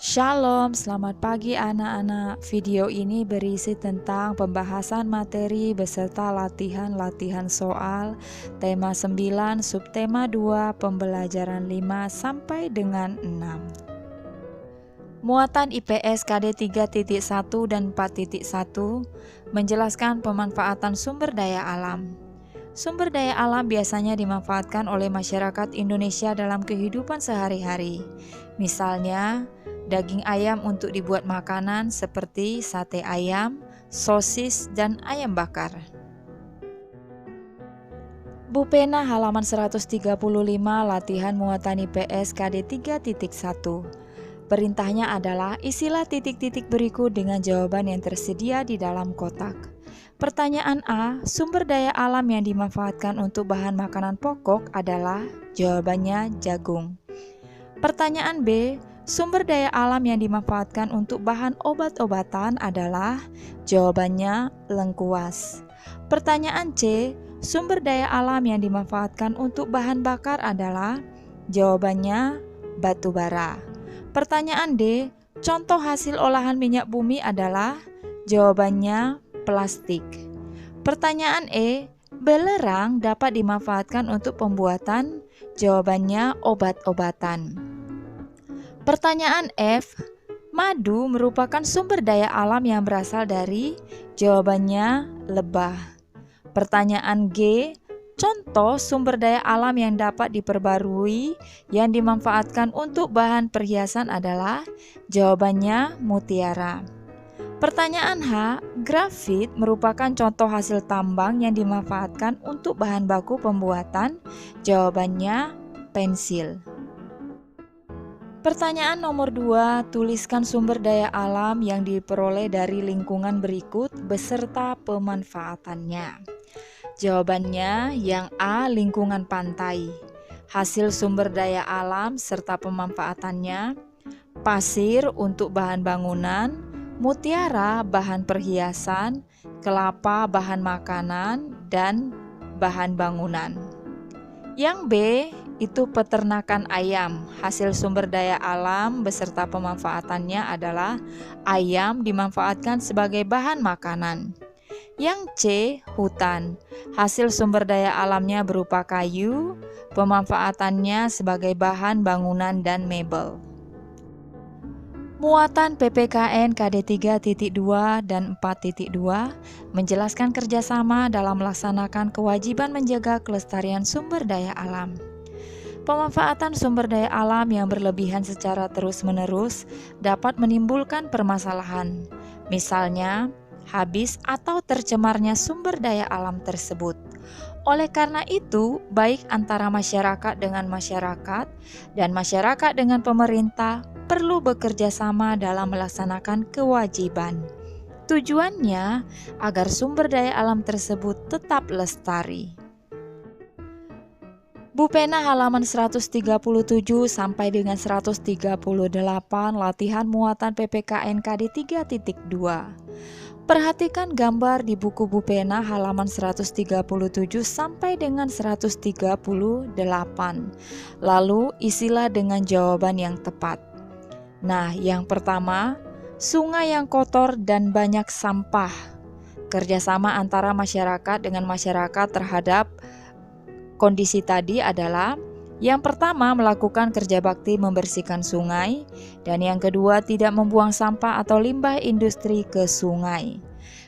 Shalom, selamat pagi anak-anak. Video ini berisi tentang pembahasan materi beserta latihan-latihan soal tema 9, subtema 2, pembelajaran 5 sampai dengan 6. Muatan IPS KD 3.1 dan 4.1 menjelaskan pemanfaatan sumber daya alam. Sumber daya alam biasanya dimanfaatkan oleh masyarakat Indonesia dalam kehidupan sehari-hari. Misalnya, daging ayam untuk dibuat makanan seperti sate ayam, sosis, dan ayam bakar. Bu Pena halaman 135 latihan muatan IPS KD 3.1. Perintahnya adalah isilah titik-titik berikut dengan jawaban yang tersedia di dalam kotak. Pertanyaan A, sumber daya alam yang dimanfaatkan untuk bahan makanan pokok adalah jawabannya jagung. Pertanyaan B, sumber daya alam yang dimanfaatkan untuk bahan obat-obatan adalah jawabannya lengkuas. Pertanyaan C, sumber daya alam yang dimanfaatkan untuk bahan bakar adalah jawabannya batu bara. Pertanyaan D, contoh hasil olahan minyak bumi adalah jawabannya plastik. Pertanyaan E, belerang dapat dimanfaatkan untuk pembuatan, jawabannya obat-obatan. Pertanyaan F, madu merupakan sumber daya alam yang berasal dari, jawabannya lebah. Pertanyaan G, contoh sumber daya alam yang dapat diperbarui yang dimanfaatkan untuk bahan perhiasan adalah, jawabannya mutiara. Pertanyaan H, grafit merupakan contoh hasil tambang yang dimanfaatkan untuk bahan baku pembuatan, jawabannya pensil. Pertanyaan nomor 2, tuliskan sumber daya alam yang diperoleh dari lingkungan berikut beserta pemanfaatannya. Jawabannya yang A, lingkungan pantai. Hasil sumber daya alam serta pemanfaatannya, pasir untuk bahan bangunan, mutiara bahan perhiasan, kelapa bahan makanan, dan bahan bangunan. Yang B, itu peternakan ayam. Hasil sumber daya alam beserta pemanfaatannya adalah ayam dimanfaatkan sebagai bahan makanan. Yang C, hutan. Hasil sumber daya alamnya berupa kayu, pemanfaatannya sebagai bahan bangunan dan mebel. Muatan PPKN KD 3.2 dan 4.2 menjelaskan kerjasama dalam melaksanakan kewajiban menjaga kelestarian sumber daya alam. Pemanfaatan sumber daya alam yang berlebihan secara terus-menerus dapat menimbulkan permasalahan, misalnya habis atau tercemarnya sumber daya alam tersebut. Oleh karena itu, baik antara masyarakat dengan masyarakat dan masyarakat dengan pemerintah perlu bekerja sama dalam melaksanakan kewajiban. Tujuannya agar sumber daya alam tersebut tetap lestari. Bu Pena halaman 137 sampai dengan 138 latihan muatan PPKN KD 3.2. Perhatikan gambar di buku Bu Pena halaman 137 sampai dengan 138. Lalu isilah dengan jawaban yang tepat. Nah, yang pertama, sungai yang kotor dan banyak sampah. Kerjasama antara masyarakat dengan masyarakat terhadap kondisi tadi adalah yang pertama melakukan kerja bakti membersihkan sungai, dan yang kedua tidak membuang sampah atau limbah industri ke sungai.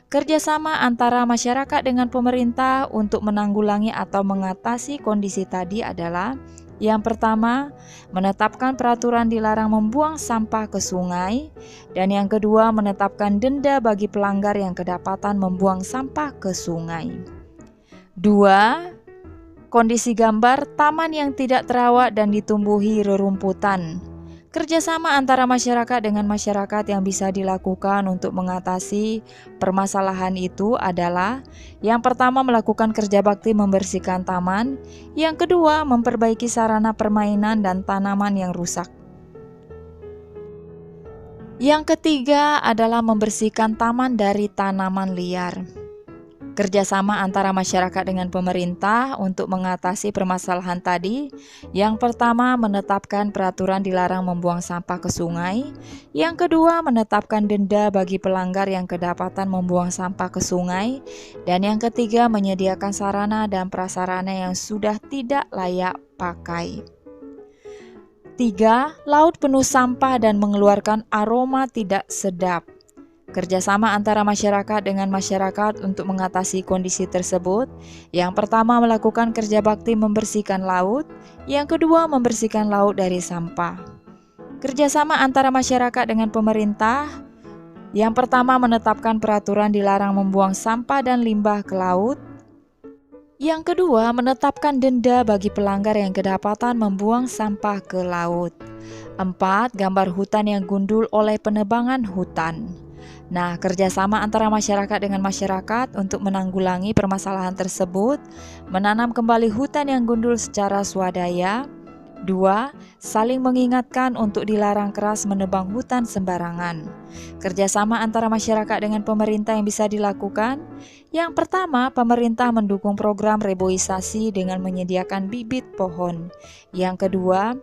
Kerjasama antara masyarakat dengan pemerintah untuk menanggulangi atau mengatasi kondisi tadi adalah yang pertama menetapkan peraturan dilarang membuang sampah ke sungai, dan yang kedua menetapkan denda bagi pelanggar yang kedapatan membuang sampah ke sungai. 2. Kondisi gambar taman yang tidak terawat dan ditumbuhi rerumputan. Kerjasama antara masyarakat dengan masyarakat yang bisa dilakukan untuk mengatasi permasalahan itu adalah yang pertama melakukan kerja bakti membersihkan taman, yang kedua memperbaiki sarana permainan dan tanaman yang rusak. Yang ketiga adalah membersihkan taman dari tanaman liar. Kerjasama antara masyarakat dengan pemerintah untuk mengatasi permasalahan tadi. Yang pertama, menetapkan peraturan dilarang membuang sampah ke sungai. Yang kedua, menetapkan denda bagi pelanggar yang kedapatan membuang sampah ke sungai. Dan yang ketiga, menyediakan sarana dan prasarana yang sudah tidak layak pakai. 3. Laut penuh sampah dan mengeluarkan aroma tidak sedap. Kerjasama antara masyarakat dengan masyarakat untuk mengatasi kondisi tersebut. Yang pertama, melakukan kerja bakti membersihkan laut. Yang kedua, membersihkan laut dari sampah. Kerjasama antara masyarakat dengan pemerintah. Yang pertama, menetapkan peraturan dilarang membuang sampah dan limbah ke laut. Yang kedua, menetapkan denda bagi pelanggar yang kedapatan membuang sampah ke laut. 4. Gambar hutan yang gundul oleh penebangan hutan. Nah, kerjasama antara masyarakat dengan masyarakat untuk menanggulangi permasalahan tersebut, menanam kembali hutan yang gundul secara swadaya. 2. Saling mengingatkan untuk dilarang keras menebang hutan sembarangan. Kerjasama antara masyarakat dengan pemerintah yang bisa dilakukan. Yang pertama, pemerintah mendukung program reboisasi dengan menyediakan bibit pohon. Yang kedua,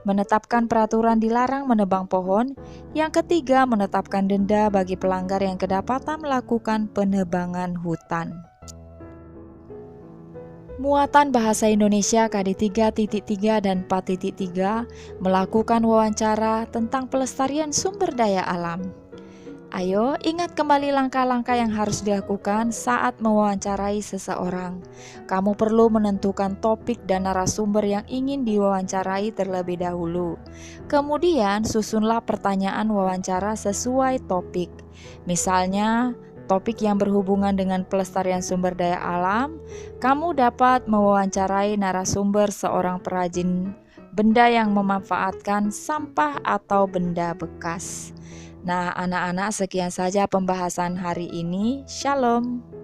menetapkan peraturan dilarang menebang pohon. Yang ketiga, menetapkan denda bagi pelanggar yang kedapatan melakukan penebangan hutan. Muatan Bahasa Indonesia KD 3.3 dan 4.3 melakukan wawancara tentang pelestarian sumber daya alam. Ayo, ingat kembali langkah-langkah yang harus dilakukan saat mewawancarai seseorang. Kamu perlu menentukan topik dan narasumber yang ingin diwawancarai terlebih dahulu. Kemudian, susunlah pertanyaan wawancara sesuai topik. Misalnya, topik yang berhubungan dengan pelestarian sumber daya alam, kamu dapat mewawancarai narasumber seorang perajin benda yang memanfaatkan sampah atau benda bekas. Nah, anak-anak, sekian saja pembahasan hari ini. Shalom.